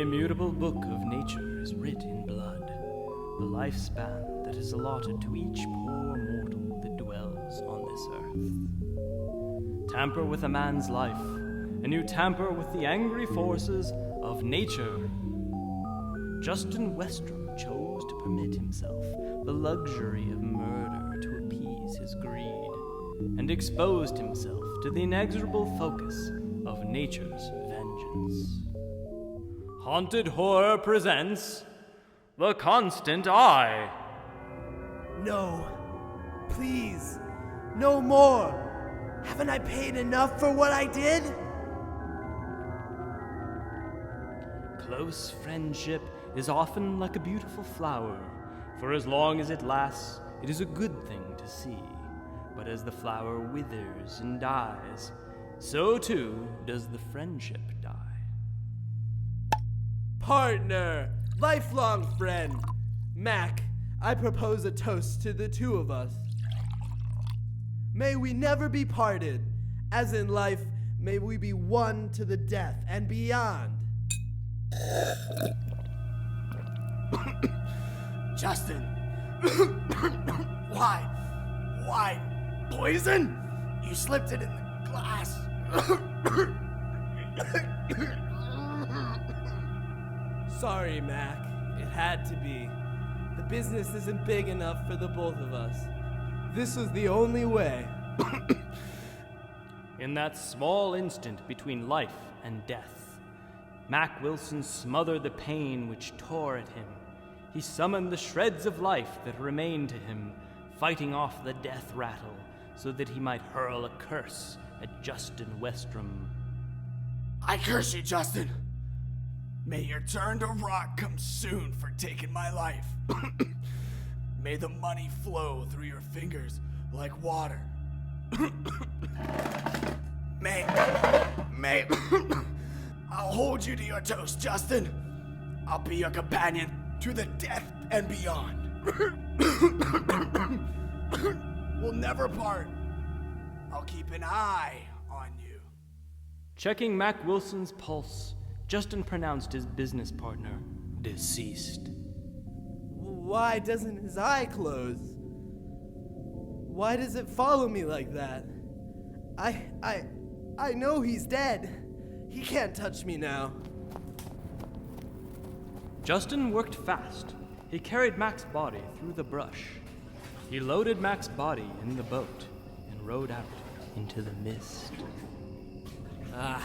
The immutable book of nature is writ in blood, the lifespan that is allotted to each poor mortal that dwells on this earth. Tamper with a man's life, and you tamper with the angry forces of nature. Justin Westrum chose to permit himself the luxury of murder to appease his greed, and exposed himself to the inexorable focus of nature's vengeance. Haunted Horror presents The Constant Eye. No. Please. No more. Haven't I paid enough for what I did? Close friendship is often like a beautiful flower. For as long as it lasts, it is a good thing to see. But as the flower withers and dies, so too does the friendship die. Partner, lifelong friend, Mack, I propose a toast to the two of us. May we never be parted, as in life, may we be one to the death and beyond. Justin, why, poison? You slipped it in the glass. Sorry, Mack. It had to be. The business isn't big enough for the both of us. This was the only way. In that small instant between life and death, Mack Wilson smothered the pain which tore at him. He summoned the shreds of life that remained to him, fighting off the death rattle so that he might hurl a curse at Justin Westrum. I curse you, Justin. May your turn to rot come soon for taking my life. May the money flow through your fingers like water. May I'll hold you to your toast, Justin. I'll be your companion to the death and beyond. We'll never part. I'll keep an eye on you. Checking Mack Wilson's pulse, Justin pronounced his business partner deceased. Why doesn't his eye close? Why does it follow me like that? I know he's dead. He can't touch me now. Justin worked fast. He carried Mack's body through the brush. He loaded Mack's body in the boat and rowed out into the mist. Ah,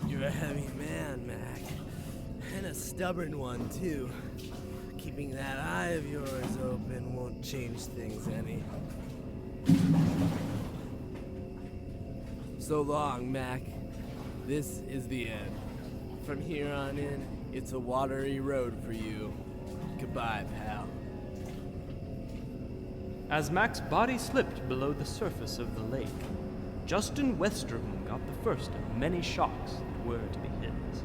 you're a heavy man, Mack. And a stubborn one, too. Keeping that eye of yours open won't change things any. So long, Mack. This is the end. From here on in, it's a watery road for you. Goodbye, pal. As Mack's body slipped below the surface of the lake, Justin Westrum got the first of many shocks that were to be his.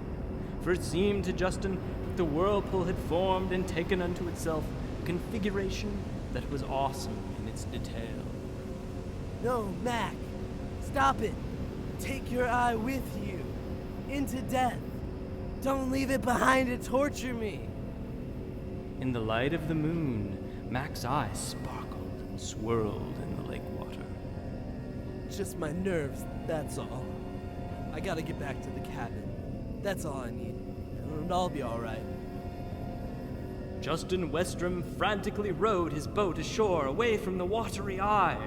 For it seemed to Justin that the whirlpool had formed and taken unto itself a configuration that was awesome in its detail. No, Mack. Stop it. Take your eye with you. Into death. Don't leave it behind to torture me. In the light of the moon, Mack's eyes sparkled and swirled in the lake water. Just my nerves, that's all. I gotta get back to the cabin. That's all I need. And I'll be alright. Justin Westrum frantically rowed his boat ashore away from the watery eye.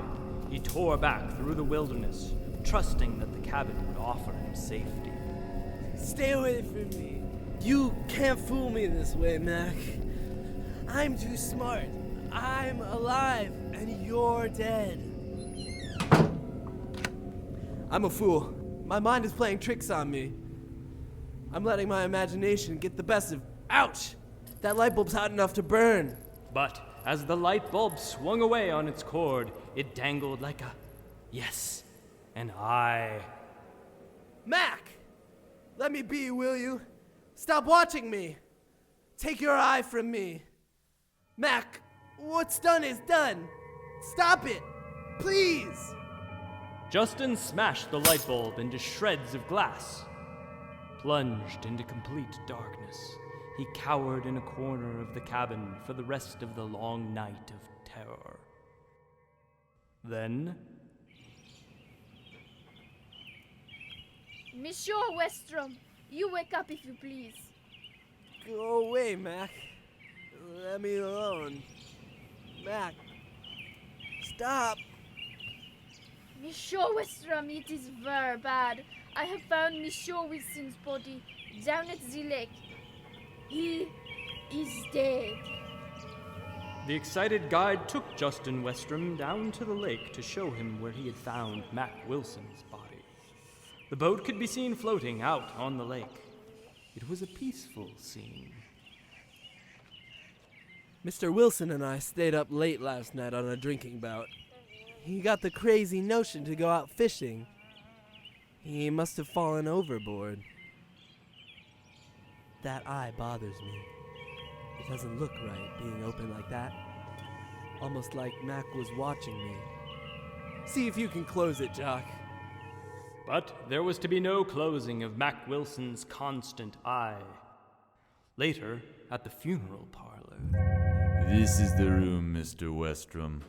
He tore back through the wilderness, trusting that the cabin would offer him safety. Stay away from me. You can't fool me this way, Mack. I'm too smart. I'm alive, and you're dead. I'm a fool. My mind is playing tricks on me. I'm letting my imagination get the best of... Ouch! That light bulb's hot enough to burn. But as the light bulb swung away on its cord, it dangled like an eye. Mack! Let me be, will you? Stop watching me. Take your eye from me. Mack, what's done is done. Stop it, please. Justin smashed the light bulb into shreds of glass. Plunged into complete darkness, he cowered in a corner of the cabin for the rest of the long night of terror. Then, Monsieur Westrum, you wake up if you please. Go away, Mack. Let me alone. Mack, stop. Monsieur Westrum, it is very bad. I have found Monsieur Wilson's body down at the lake. He is dead. the excited guide took Justin Westrum down to the lake to show him where he had found Mack Wilson's body. The boat could be seen floating out on the lake. It was a peaceful scene. Mr. Wilson and I stayed up late last night on a drinking bout. He got the crazy notion to go out fishing. He must have fallen overboard. That eye bothers me. It doesn't look right being open like that. Almost like Mack was watching me. See if you can close it, Jock. But there was to be no closing of Mack Wilson's constant eye. Later, at the funeral parlor. This is the room, Mr. Westrum.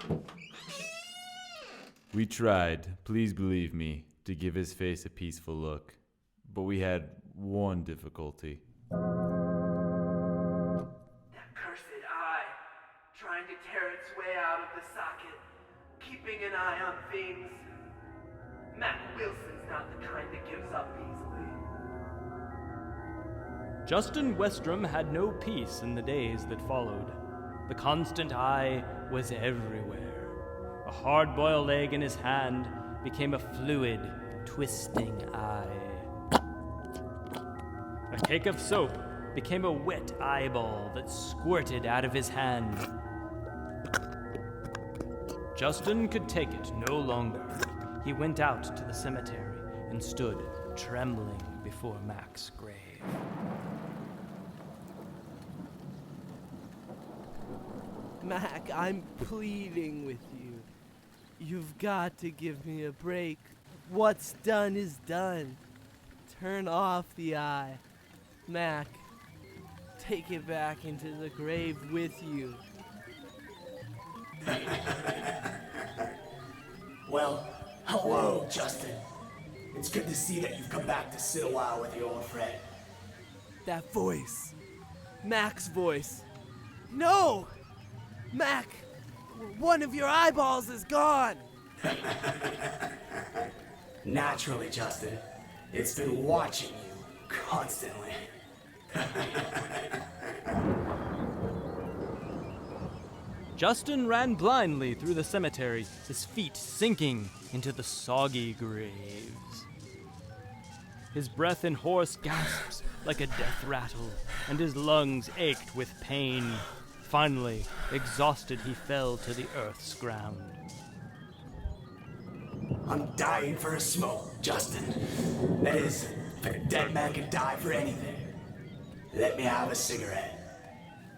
We tried, please believe me, to give his face a peaceful look, but we had one difficulty. That cursed eye, trying to tear its way out of the socket, keeping an eye on things. Mack Wilson's not the kind that gives up easily. Justin Westrum had no peace in the days that followed. The constant eye was everywhere. A hard-boiled egg in his hand became a fluid, twisting eye. A cake of soap became a wet eyeball that squirted out of his hand. Justin could take it no longer. He went out to the cemetery and stood trembling before Mack's grave. Mack, I'm pleading with you. You've got to give me a break. What's done is done. Turn off the eye. Mack, take it back into the grave with you. Well, hello, Justin. It's good to see that you've come back to sit a while with your old friend. That voice. Mack's voice. No! Mack, one of your eyeballs is gone. Naturally, Justin. It's been watching you constantly. Justin ran blindly through the cemetery, his feet sinking into the soggy graves. His breath in hoarse gasps like a death rattle, and his lungs ached with pain. Finally, exhausted, he fell to the earth's ground. I'm dying for a smoke, Justin. That is, if a dead man could die for anything. Let me have a cigarette.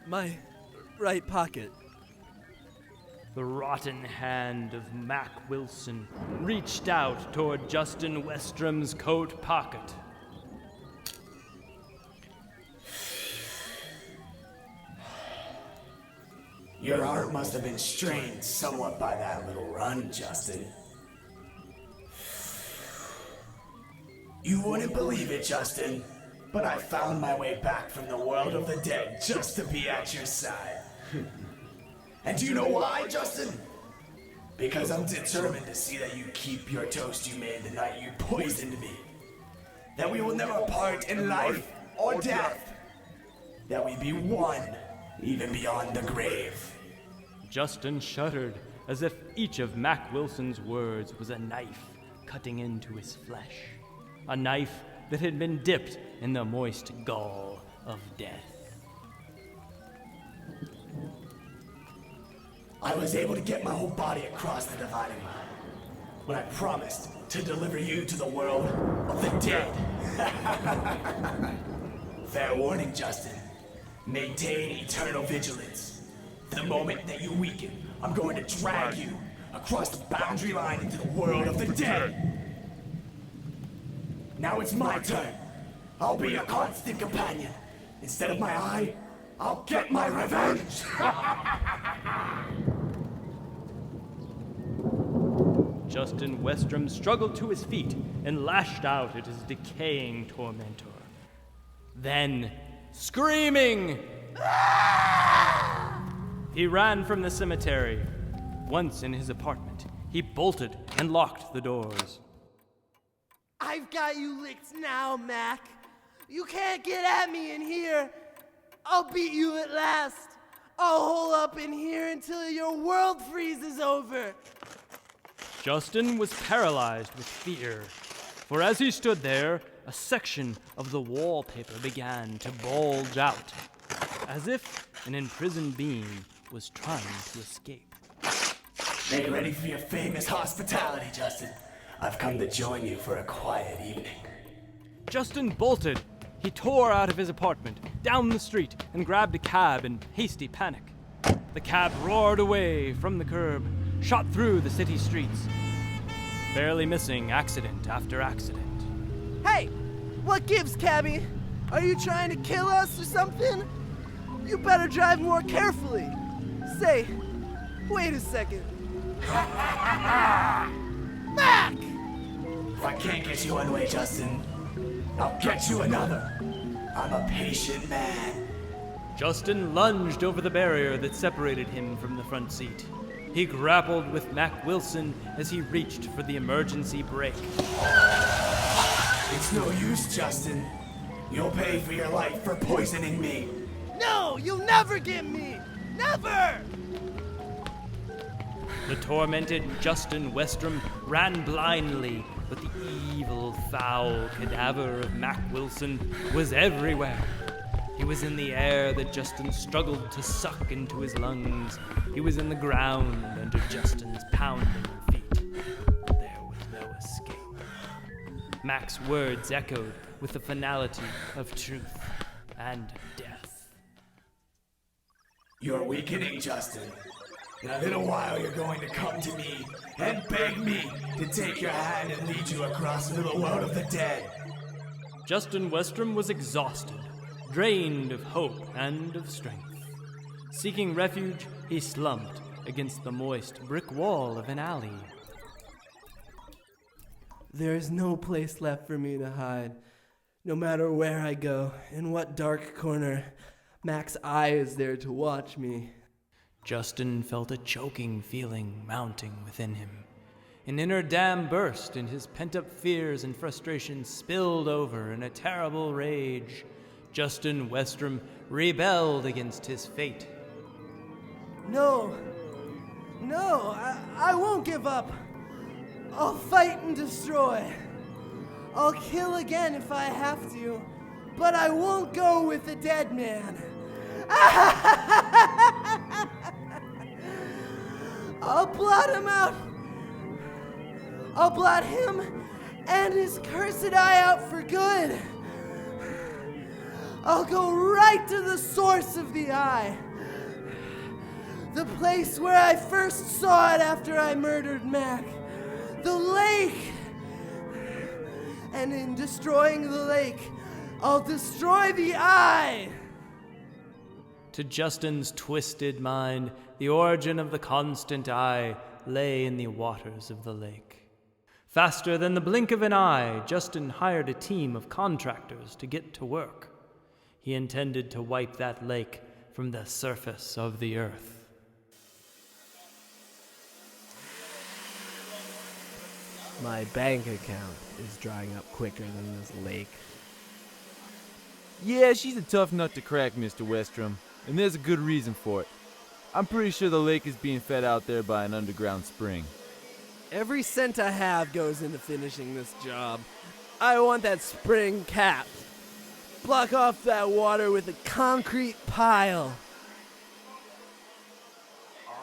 My right pocket. The rotten hand of Mack Wilson reached out toward Justin Westrum's coat pocket. Your heart must have been strained somewhat by that little run, Justin. You wouldn't believe it, Justin, but I found my way back from the world of the dead just to be at your side. And do you know why, Justin? Because I'm determined to see that you keep your toast you made the night you poisoned me. That we will never part in life or death. That we be one, even beyond the grave. Justin shuddered as if each of Mack Wilson's words was a knife cutting into his flesh. A knife that had been dipped in the moist gall of death. I was able to get my whole body across the dividing line when I promised to deliver you to the world of the dead. Fair warning, Justin. Maintain eternal vigilance. The moment that you weaken, I'm going to drag you across the boundary line into the world of the dead. Now it's my turn. I'll be your constant companion. Instead of my eye, I'll get my revenge. Justin Westrum struggled to his feet and lashed out at his decaying tormentor. Then, screaming, he ran from the cemetery. Once in his apartment, he bolted and locked the doors. I've got you licked now, Mack. You can't get at me in here. I'll beat you at last. I'll hole up in here until your world freezes over. Justin was paralyzed with fear, for as he stood there, a section of the wallpaper began to bulge out, as if an imprisoned being was trying to escape. Make ready for your famous hospitality, Justin. I've come to join you for a quiet evening. Justin bolted. He tore out of his apartment, down the street, and grabbed a cab in hasty panic. The cab roared away from the curb, shot through the city streets, barely missing accident after accident. Hey, what gives, cabby? Are you trying to kill us or something? You better drive more carefully. Say, wait a second. Mack! If I can't get you one way, Justin, I'll get you another. I'm a patient man. Justin lunged over the barrier that separated him from the front seat. He grappled with Mack Wilson as he reached for the emergency brake. It's no use, Justin. You'll pay for your life for poisoning me. No, you'll never get me! Never! The tormented Justin Westrum ran blindly, but the evil, foul cadaver of Mack Wilson was everywhere. He was in the air that Justin struggled to suck into his lungs. He was in the ground under Justin's pounding feet. There was no escape. Mack's words echoed with the finality of truth and death. You're weakening, Justin. In a little while, you're going to come to me and beg me to take your hand and lead you across into the world of the dead. Justin Westrum was exhausted, drained of hope and of strength. Seeking refuge, he slumped against the moist brick wall of an alley. There is no place left for me to hide. No matter where I go, in what dark corner, Mack's eye is there to watch me. Justin felt a choking feeling mounting within him. An inner dam burst, and his pent-up fears and frustrations spilled over in a terrible rage. Justin Westrum rebelled against his fate. No, I won't give up. I'll fight and destroy. I'll kill again if I have to, but I won't go with the dead man. I'll blot him out. I'll blot him and his cursed eye out for good. I'll go right to the source of the eye. The place where I first saw it after I murdered Mack. The lake. And in destroying the lake, I'll destroy the eye. To Justin's twisted mind, the origin of the constant eye lay in the waters of the lake. Faster than the blink of an eye, Justin hired a team of contractors to get to work. He intended to wipe that lake from the surface of the earth. My bank account is drying up quicker than this lake. Yeah, she's a tough nut to crack, Mr. Westrum, and there's a good reason for it. I'm pretty sure the lake is being fed out there by an underground spring. Every cent I have goes into finishing this job. I want that spring capped. Block off that water with a concrete pile.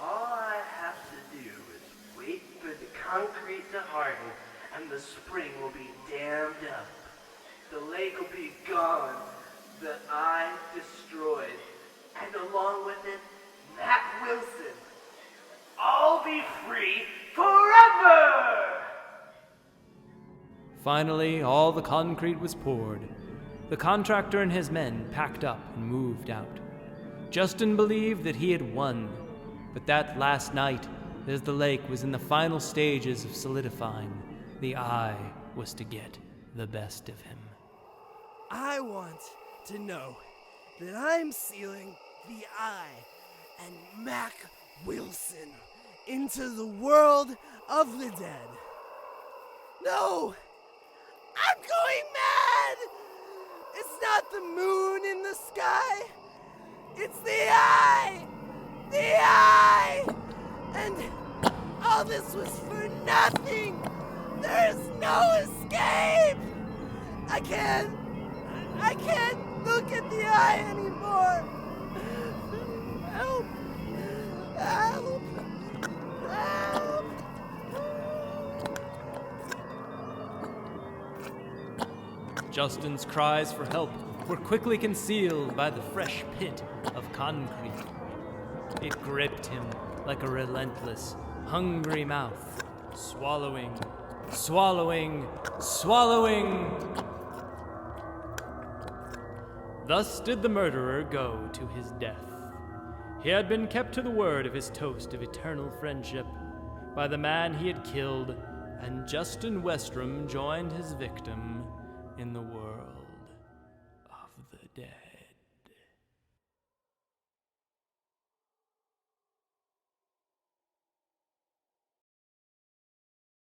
All I have to do is wait for the concrete to harden, and the spring will be dammed up. The lake will be gone, the eye destroyed, and along with it, Mack Wilson. I'll be free forever! Finally, all the concrete was poured. the contractor and his men packed up and moved out. Justin believed that he had won, but that last night, as the lake was in the final stages of solidifying, the eye was to get the best of him. I want to know that I'm sealing the eye and Mack Wilson into the world of the dead. No! I'm going mad! It's not the moon in the sky. It's the eye! The eye! And all this was for nothing! There's no escape! I can't look at the eye anymore! Help! Help! Help! Justin's cries for help were quickly concealed by the fresh pit of concrete. It gripped him like a relentless, hungry mouth, swallowing, swallowing, swallowing. Thus did the murderer go to his death. He had been kept to the word of his toast of eternal friendship by the man he had killed, and Justin Westrum joined his victim in the world of the dead.